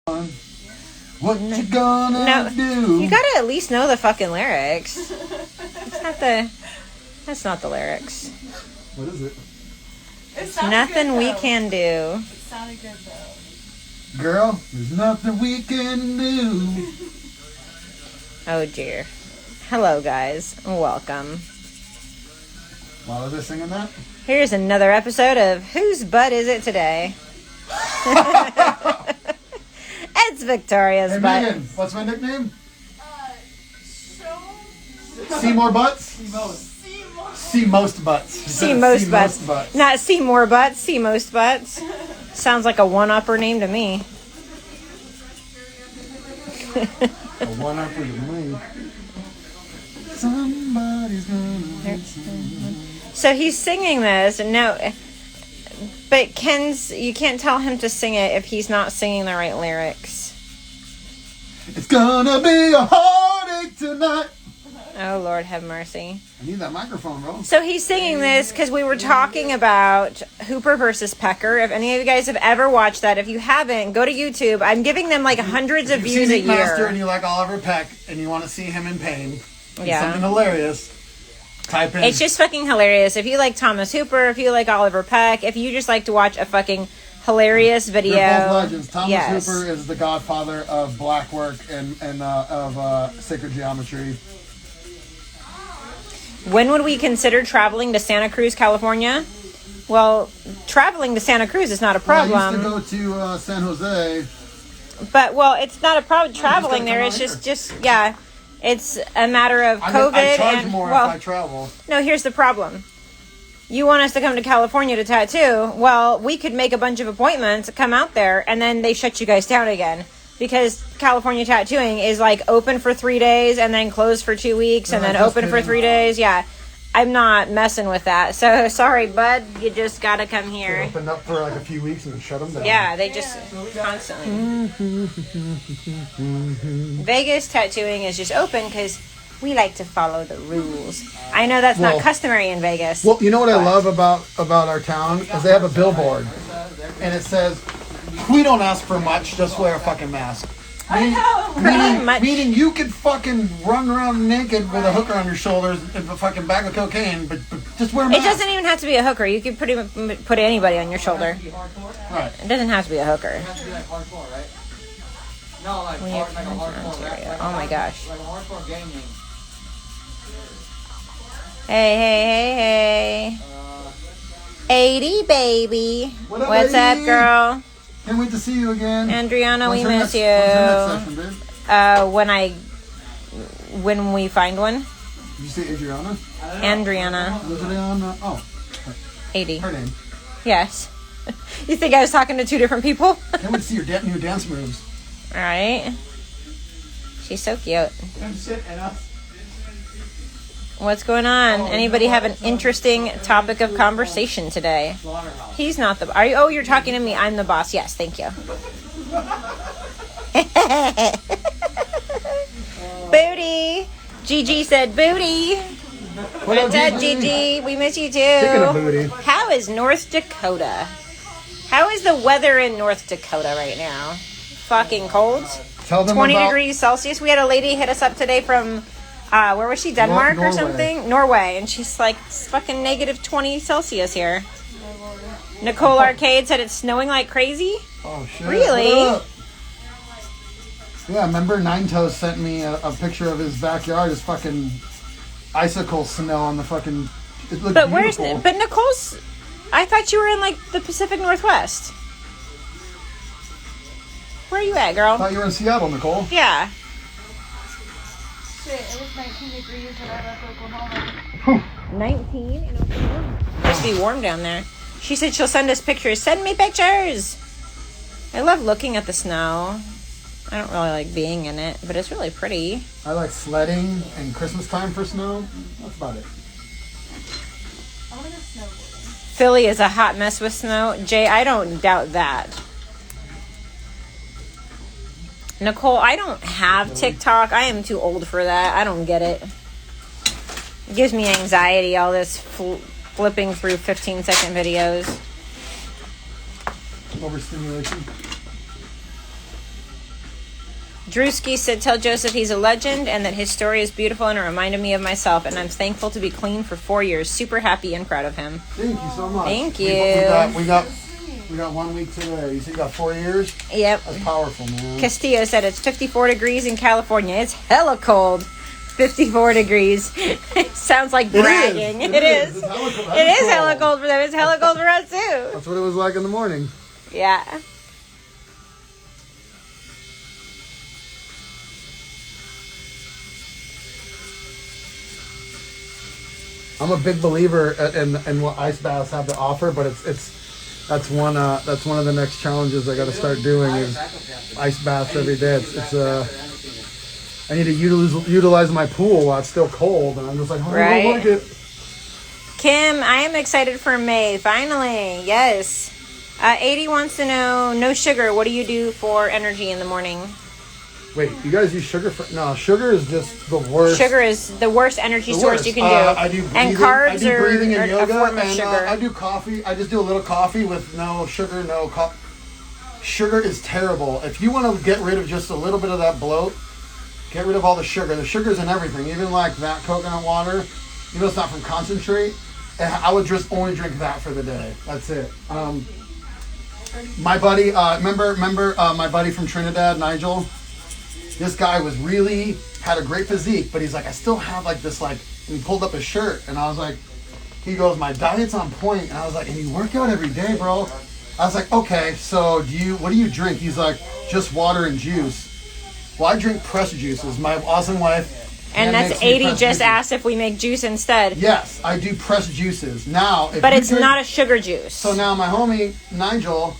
What you gonna do? You gotta at least know the fucking lyrics. That's not the lyrics. What is it? It's nothing we can do. It sounded good though. Girl, there's nothing we can do. Oh dear. Hello guys. Welcome. Why was I singing that? Here's another episode of Whose Butt Is It Today? It's Victoria's Hey butt. Megan, what's my nickname? See more butts? See most butts. See most butts. Not see more butts, see most butts. Sounds like a one-upper name to me. A one-upper to me. Somebody's gonna So he's singing this. No, but you can't tell him to sing it if he's not singing the right lyrics. It's gonna be a heartache tonight. Oh, Lord have mercy. I need that microphone, bro. So he's singing this because we were talking about Hooper versus Pecker. If any of you guys have ever watched that, if you haven't, go to YouTube. I'm giving them like hundreds of views a year. Master and you like Oliver Peck and you want to see him in pain. Yeah. Something hilarious. Type in. It's just fucking hilarious. If you like Thomas Hooper, if you like Oliver Peck, if you just like to watch a fucking hilarious video. They're both legends. Thomas yes. Hooper is the godfather of black work and of sacred geometry. When would we consider traveling to Santa Cruz, California? Well, traveling to Santa Cruz is not a problem. I used to go to San Jose. But, well, it's not a problem traveling there. It's just, yeah. It's a matter of COVID. I charge more if I travel. No, here's the problem. You want us to come to California to tattoo. Well, we could make a bunch of appointments, come out there, and then they shut you guys down again. Because California tattooing is like open for 3 days and then closed for 2 weeks and then open for 3 days. Yeah. I'm not messing with that. So, sorry, bud. You just got to come here. They opened up for like a few weeks and then shut them down. Yeah, they just constantly. Vegas tattooing is just open because we like to follow the rules. I know that's not customary in Vegas. Well, you know what I love about our town is they have a billboard. And it says, we don't ask for much, just wear a fucking mask. Meaning you could fucking run around naked with a hooker on your shoulders and a fucking bag of cocaine, but just wear a mask. It doesn't even have to be a hooker. You could put anybody on your shoulder. Right. It doesn't have to be a hooker. It has to be like hardcore, right? No, like When you like a come to hardcore, right? Ontario. Like Oh my gosh. Like a hardcore gaming. Hey. 80 baby. What's up, girl? Can't wait to see you again. Adriana, we miss you. When's your next session, babe? When we find one. Did you say Adriana? Adriana. Adriana. Oh. 80. Her name. Yes. You think I was talking to two different people? Can't wait to see your new dance moves. All right. She's so cute. What's going on? Anybody have an interesting topic of conversation today? He's not the... Are you? Oh, you're talking to me. I'm the boss. Yes, thank you. Booty. Gigi said booty. What's up, Gigi? We miss you Speaking of too. booty. How is North Dakota? How is the weather in North Dakota right now? Fucking cold. Tell them 20 about degrees Celsius. We had a lady hit us up today from... where was she? Denmark or something? Norway. And she's like, it's fucking negative 20 Celsius here. Nicole Arcade said it's snowing like crazy. Oh, shit. Really? What up? Yeah, remember Nine Toes sent me a picture of his backyard. His fucking icicle snow on the fucking... It looked But beautiful. But Nicole's... I thought you were in like the Pacific Northwest. Where are you at, girl? I thought you were in Seattle, Nicole. Yeah. Shit, it was 19 degrees when I left Oklahoma. 19 in Oklahoma. It must be warm down there. She said she'll send us pictures. Send me pictures. I love looking at the snow. I don't really like being in it, but it's really pretty. I like sledding and Christmas time for snow. That's about it. I want to go snowboarding. Philly is a hot mess with snow. Jay, I don't doubt that. Nicole, I don't have TikTok. I am too old for that. I don't get it. It gives me anxiety, all this flipping through 15-second videos. Overstimulation. Drewski said, tell Joseph he's a legend and that his story is beautiful and it reminded me of myself. And I'm thankful to be clean for 4 years. Super happy and proud of him. Thank you so much. Thank you. We got 1 week today. You said you got 4 years? Yep. That's powerful, man. Castillo said it's 54 degrees in California. It's hella cold. 54 degrees. It sounds like bragging. It is. It is hella cold for them. It's hella cold for us, too. That's what it was like in the morning. Yeah. I'm a big believer in what ice baths have to offer, but that's one of the next challenges I got to start doing is ice baths every day. I need to utilize my pool while it's still cold, and I'm just like, oh, I don't like it. Kim, I am excited for May. Finally, yes. 80 wants to know, no sugar. What do you do for energy in the morning? Wait, you guys use sugar? No, sugar is just the worst. Sugar is the worst energy source you can do. I do breathing, and carbs breathing and are yoga, a form of and sugar. I do coffee. I just do a little coffee with no sugar, no coffee. Sugar is terrible. If you want to get rid of just a little bit of that bloat, get rid of all the sugar. The sugar's in everything, even like that coconut water. You know, it's not from concentrate. I would just only drink that for the day. That's it. My buddy, remember my buddy from Trinidad, Nigel? This guy had a great physique, but he's like, I still have like this, like, and he pulled up his shirt, and I was like, he goes, my diet's on point, and I was like, and you work out every day, bro. I was like, okay, so what do you drink? He's like, just water and juice. Well, I drink pressed juices. My awesome wife. And that's 80 just juices. Asked if we make juice instead. Yes, I do pressed juices. Now, but it's not a sugar juice. So now my homie, Nigel,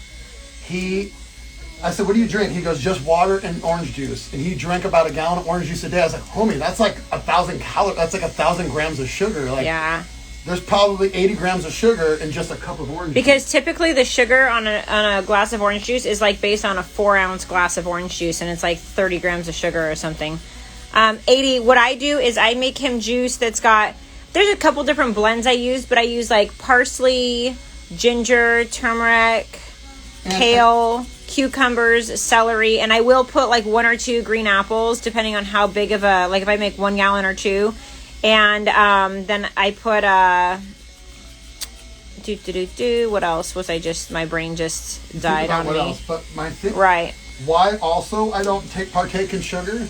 I said, what do you drink? He goes, just water and orange juice. And he drank about a gallon of orange juice a day. I was like, homie, that's like 1,000 calories. That's like 1,000 grams of sugar. Like, yeah. There's probably 80 grams of sugar in just a cup of orange juice. Because typically the sugar on a glass of orange juice is like based on a 4-ounce glass of orange juice. And it's like 30 grams of sugar or something. 80, what I do is I make him juice that's got, there's a couple different blends I use, but I use like parsley, ginger, turmeric, kale, cucumbers, celery, and I will put like 1 or 2 green apples depending on how big of a, like if I make 1 gallon or 2, and then I put what else was my brain just died on me. Else, but my thing, right, why also I don't partake in sugar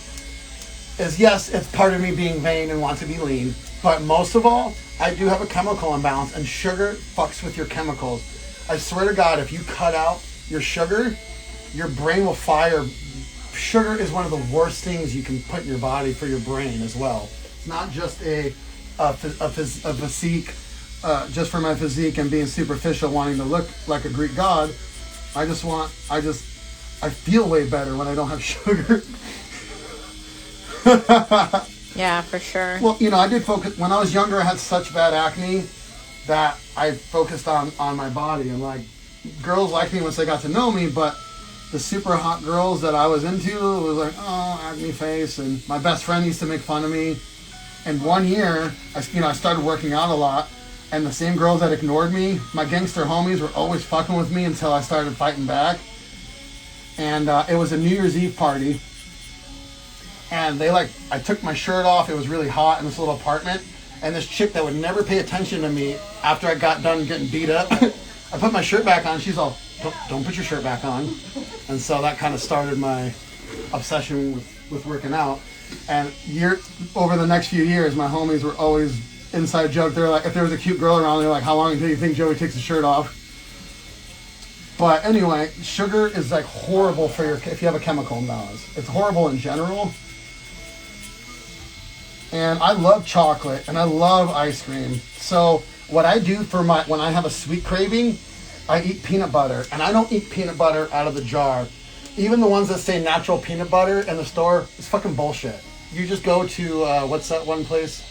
is, yes, it's part of me being vain and want to be lean, but most of all, I do have a chemical imbalance, and sugar fucks with your chemicals. I swear to God, if you cut out your sugar, your brain will fire. Sugar is one of the worst things you can put in your body for your brain as well. It's not just a physique, just for my physique and being superficial, wanting to look like a Greek god. I feel way better when I don't have sugar. Yeah, for sure. Well, I did focus, when I was younger, I had such bad acne that I focused on my body, and like, girls liked me once they got to know me, but the super hot girls that I was into was like, oh, acne face, and my best friend used to make fun of me. And 1 year, I started working out a lot, and the same girls that ignored me, my gangster homies, were always fucking with me until I started fighting back. And it was a New Year's Eve party, and I took my shirt off. It was really hot in this little apartment, and this chick that would never pay attention to me after I got done getting beat up, I put my shirt back on. She's all, don't put your shirt back on. And so that kind of started my obsession with working out. And over the next few years, my homies were always inside joke. They're like, if there was a cute girl around, they're like, how long until you think Joey takes his shirt off? But anyway, sugar is like horrible if you have a chemical imbalance. It's horrible in general. And I love chocolate and I love ice cream. So what I do when I have a sweet craving, I eat peanut butter, and I don't eat peanut butter out of the jar. Even the ones that say natural peanut butter in the store, it's fucking bullshit. You just go to what's that one place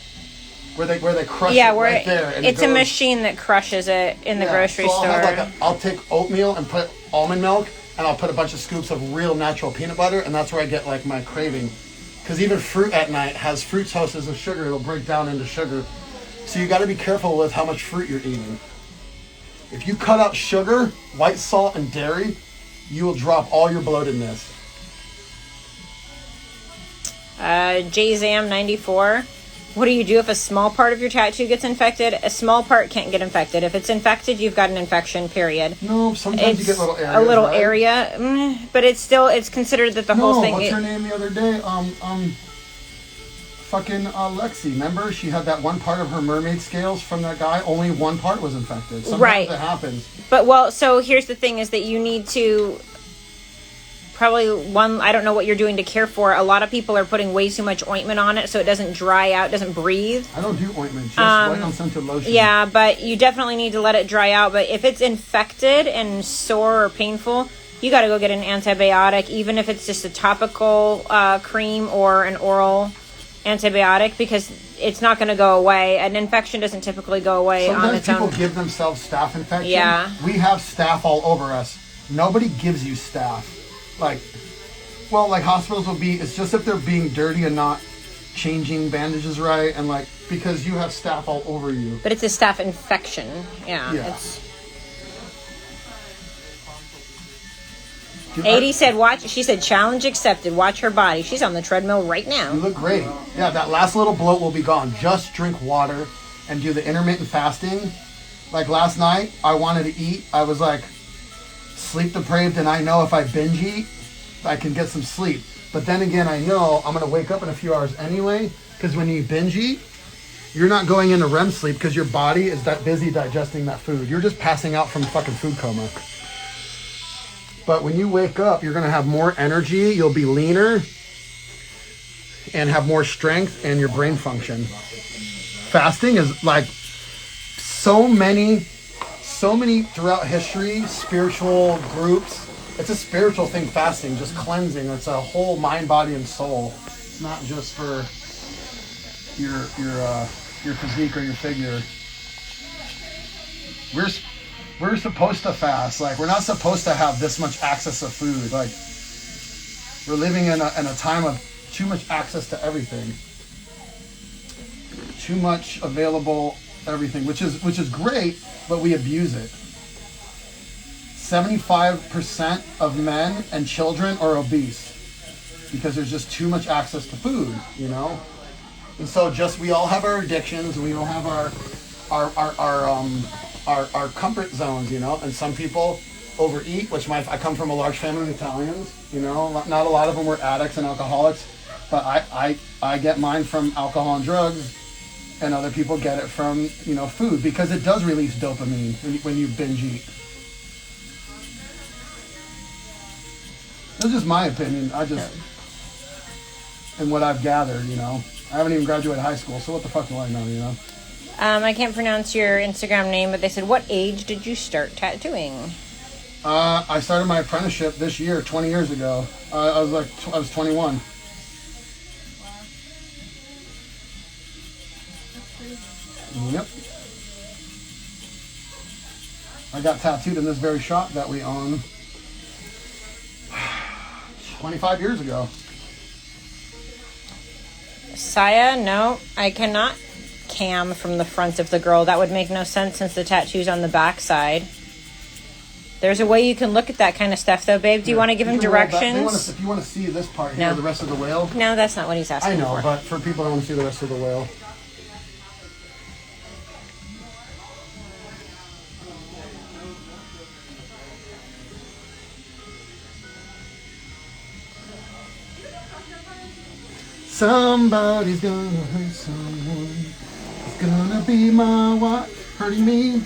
where they crush it right there. And it's a machine that crushes it in the grocery store. I'll take oatmeal and put almond milk, and I'll put a bunch of scoops of real natural peanut butter, and that's where I get like my craving. Because even fruit at night has fructose as a sugar; it'll break down into sugar. So you got to be careful with how much fruit you're eating. If you cut out sugar, white salt, and dairy, you will drop all your bloatedness. JZAM94. What do you do if a small part of your tattoo gets infected? A small part can't get infected. If it's infected, you've got an infection, period. No, sometimes you get little areas, a little right? area, but it's considered that the whole thing... What's her name the other day? Fucking Lexi. Remember? She had that one part of her mermaid scales from that guy. Only one part was infected. Sometimes right. it happens. But, so here's the thing is that you need to... Probably I don't know what you're doing to care for. A lot of people are putting way too much ointment on it so it doesn't dry out, doesn't breathe. I don't do ointment, just wet on scented lotion. Yeah, but you definitely need to let it dry out. But if it's infected and sore or painful, you got to go get an antibiotic, even if it's just a topical cream or an oral antibiotic, because it's not going to go away. An infection doesn't typically go away on its own. Sometimes people give themselves staph infection. Yeah. We have staph all over us. Nobody gives you staph. Like hospitals will be, it's just if they're being dirty and not changing bandages right, and because you have staph all over you. But it's a staph infection. Yeah. It's... 80 said, she said, challenge accepted. Watch her body. She's on the treadmill right now. You look great. Yeah, that last little bloat will be gone. Just drink water and do the intermittent fasting. Like last night, I wanted to eat. I was sleep deprived, and I know if I binge eat, I can get some sleep. But then again, I know I'm going to wake up in a few hours anyway, because when you binge eat, you're not going into REM sleep because your body is that busy digesting that food. You're just passing out from fucking food coma. But when you wake up, you're going to have more energy, you'll be leaner, and have more strength and your brain function. Fasting is so many throughout history, spiritual groups. It's a spiritual thing, fasting, just cleansing. It's a whole mind, body, and soul. It's not just for your physique or your figure. We're supposed to fast. We're not supposed to have this much access to food. We're living in a time of too much access to everything. Too much available everything, which is great, but we abuse it. 75% of men and children are obese because there's just too much access to food, And so we all have our addictions, we all have our comfort zones, And some people overeat, which I come from a large family of Italians, Not a lot of them were addicts and alcoholics, but I get mine from alcohol and drugs. And other people get it from, food, because it does release dopamine when you binge eat. That's just my opinion. And what I've gathered, I haven't even graduated high school, so what the fuck do I know, I can't pronounce your Instagram name, but they said, what age did you start tattooing? I started my apprenticeship this year, 20 years ago. I was 21. Yep. I got tattooed in this very shop that we own 25 years ago. Saya, no, I cannot cam from the front of the girl. That would make no sense since the tattoo's on the back side. There's a way you can look at that kind of stuff, though, babe. Do you want to give him directions? If you want to see this part here, the rest of the whale. No, that's not what he's asking for. I know, but for people who want to see the rest of the whale. Somebody's gonna hurt someone. It's gonna be my wife hurting me.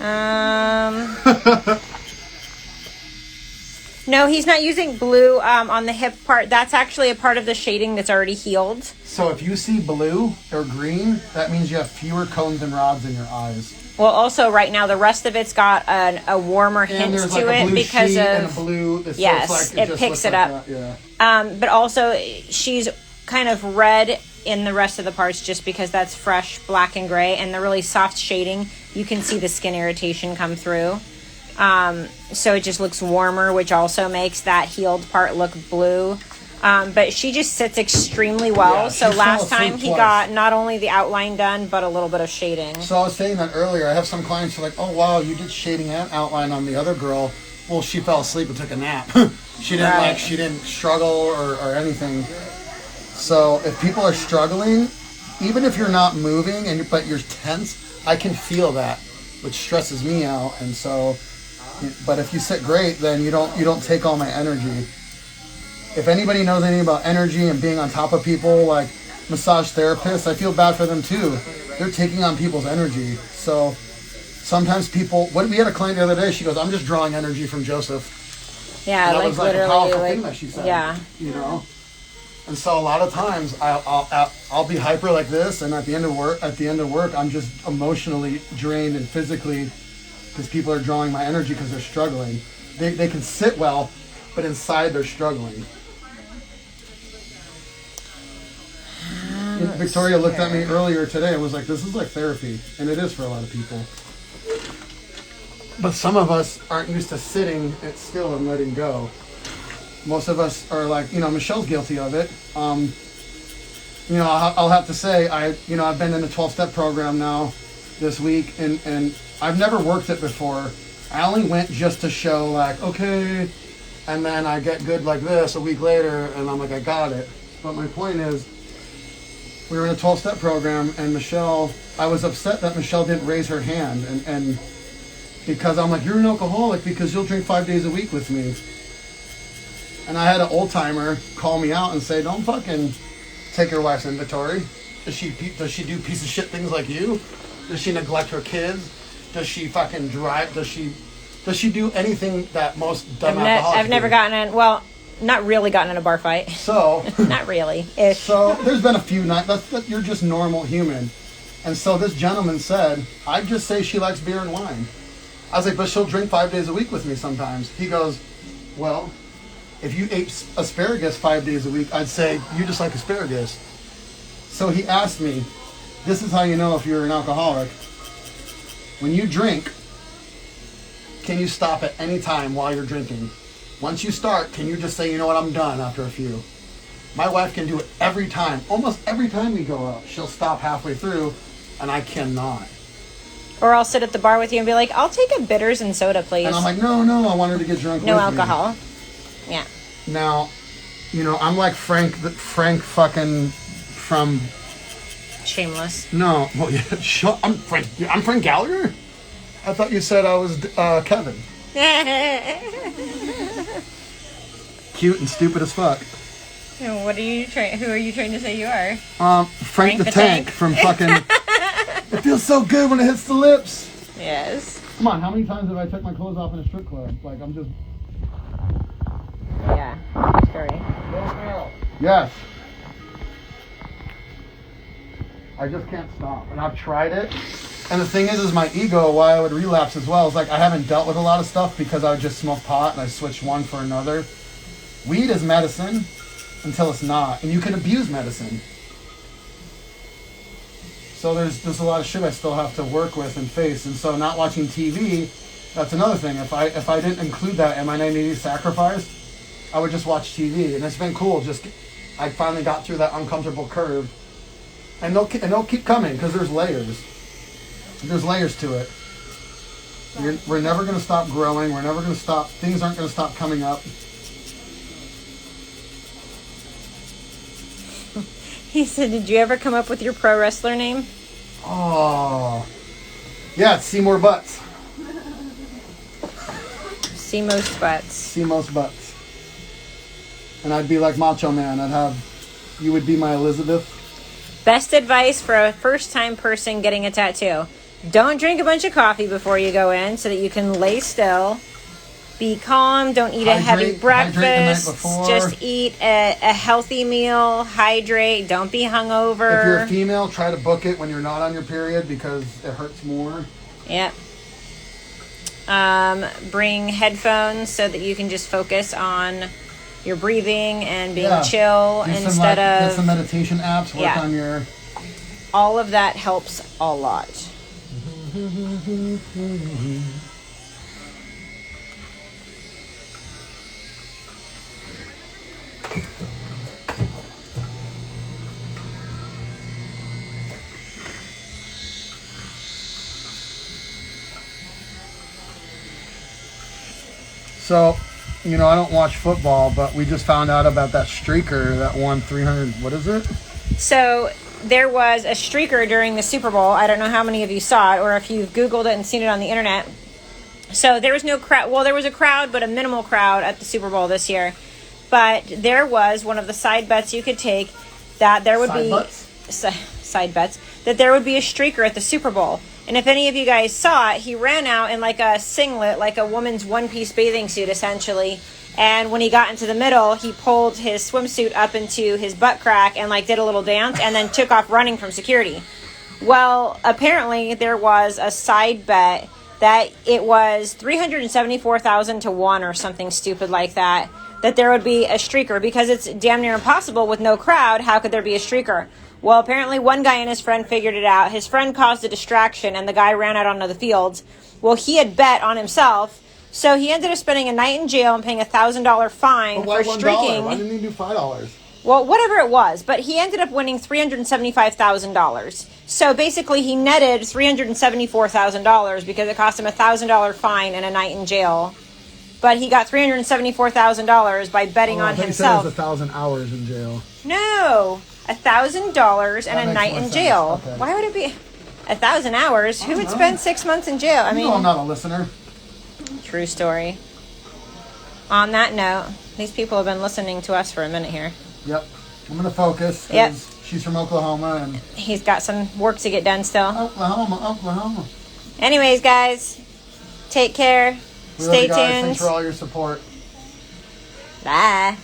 No, he's not using blue on the hip part. That's actually a part of the shading that's already healed. So if you see blue or green, that means you have fewer cones and rods in your eyes. Well, also right now the rest of it's got a warmer hint to it because of and a blue. Yes, it picks it up. Yeah. But also she's kind of red in the rest of the parts just because that's fresh black and gray, and the really soft shading you can see the skin irritation come through. So it just looks warmer, which also makes that healed part look blue. But she just sits extremely well. Yeah, so last time he got not only the outline done, but a little bit of shading. So I was saying that earlier. I have some clients who are like, oh, wow, you did shading and outline on the other girl. Well, she fell asleep and took a nap. She didn't struggle or anything. So if people are struggling, even if you're not moving but you're tense, I can feel that, which stresses me out. And so, but if you sit great, then you don't take all my energy. If anybody knows anything about energy and being on top of people, like massage therapists, I feel bad for them too. They're taking on people's energy. So sometimes people, we had a client the other day, she goes, I'm just drawing energy from Joseph. Yeah, that like was like literally, a powerful like, thing that she said. Yeah. You know? And so a lot of times I'll be hyper like this, and at the end of work, I'm just emotionally drained and physically, because people are drawing my energy because they're struggling. They can sit well, but inside they're struggling. Victoria looked at me earlier today and was like, this is like therapy. And it is for a lot of people. But some of us aren't used to sitting still and letting go. Most of us are like, Michelle's guilty of it. I'll have to say, I've been in the 12-step program now this week, and I've never worked it before. I only went just to show, like, okay, and then I get good like this a week later, and I'm like, I got it. But my point is, we were in a 12-step program, and I was upset that Michelle didn't raise her hand, and because I'm like, you're an alcoholic because you'll drink 5 days a week with me. And I had an old timer call me out and say, don't fucking take your wife's inventory. Does she do piece of shit things like you? Does she neglect her kids? Does she fucking drive? Does she do anything that most dumb alcoholics I've never do? not really gotten in a bar fight. So not really. Ish. So there's been a few nights that you're just normal human. And so this gentleman said, I'd just say she likes beer and wine. I was like, but she'll drink 5 days a week with me sometimes. He goes, well, if you ate asparagus 5 days a week, I'd say you just like asparagus. So he asked me, this is how you know if you're an alcoholic. When you drink, can you stop at any time while you're drinking? Once you start, can you just say, you know what, I'm done after a few? My wife can do it every time. Almost every time we go out, she'll stop halfway through, and I cannot. Or I'll sit at the bar with you and be like, I'll take a bitters and soda, please. And I'm like, no, I want her to get drunk with me. No alcohol. Yeah. Now, I'm like Frank fucking from... Shameless. No, well, yeah, I'm Frank Gallagher? I thought you said I was Kevin. Cute and stupid as fuck. Who are you trying to say you are? Frank the Tank from fucking... It feels so good when it hits the lips. Yes. Come on, how many times have I took my clothes off in a strip club? Like, I'm just... Yeah, story. Yes. I just can't stop. And I've tried it. And the thing is my ego, why I would relapse as well, is like I haven't dealt with a lot of stuff because I would just smoke pot and I switched one for another. Weed is medicine until it's not. And you can abuse medicine. So there's a lot of shit I still have to work with and face. And so not watching TV, that's another thing. If I didn't include that in my 90 sacrifice, I would just watch TV. And it's been cool. I finally got through that uncomfortable curve. And they'll keep coming because there's layers. There's layers to it. We're never going to stop growing. We're never going to stop. Things aren't going to stop coming up. He said, did you ever come up with your pro wrestler name? Oh. Yeah, it's Seymour Butts. See most butts. See most butts. And I'd be like Macho Man. You would be my Elizabeth. Best advice for a first-time person getting a tattoo. Don't drink a bunch of coffee before you go in so that you can lay still. Be calm. Don't eat a heavy breakfast. Just eat a healthy meal. Hydrate. Don't be hungover. If you're a female, try to book it when you're not on your period because it hurts more. Yep. Bring headphones so that you can just focus on your breathing and being chill instead of... Get some meditation apps. Work on your... All of that helps a lot. So, you know, I don't watch football, but we just found out about that streaker that won 300. What is it? So there was a streaker during the Super Bowl. I don't know how many of you saw it or if you've Googled it and seen it on the internet. So there was no crowd. Well, there was a crowd, but a minimal crowd at the Super Bowl this year. But there was one of the side bets you could take that there would side bets that there would be a streaker at the Super Bowl. And if any of you guys saw it, he ran out in like a singlet, like a woman's one-piece bathing suit, essentially. And when he got into the middle, he pulled his swimsuit up into his butt crack and like did a little dance and then took off running from security. Well, apparently there was a side bet that it was 374,000 to 1 or something stupid like that, that there would be a streaker because it's damn near impossible with no crowd. How could there be a streaker? Well, apparently one guy and his friend figured it out. His friend caused a distraction and the guy ran out onto the field. Well, he had bet on himself, so he ended up spending a night in jail and paying a $1,000 fine for streaking. Why didn't he do $5? Well, whatever it was, but he ended up winning $375,000. So basically he netted $374,000 because it cost him a $1,000 fine and a night in jail. But he got $374,000 by betting on himself. He said it was 1,000 hours in jail. No, $1,000 and a night in jail. Okay. Why would it be 1,000 hours? Who would spend 6 months in jail? I mean, I'm not a listener. True story. On that note, these people have been listening to us for a minute here. Yep. I'm going to focus. Yep. She's from Oklahoma. And he's got some work to get done still. Oklahoma. Anyways, guys, take care. Stay tuned. Thanks for all your support. Bye.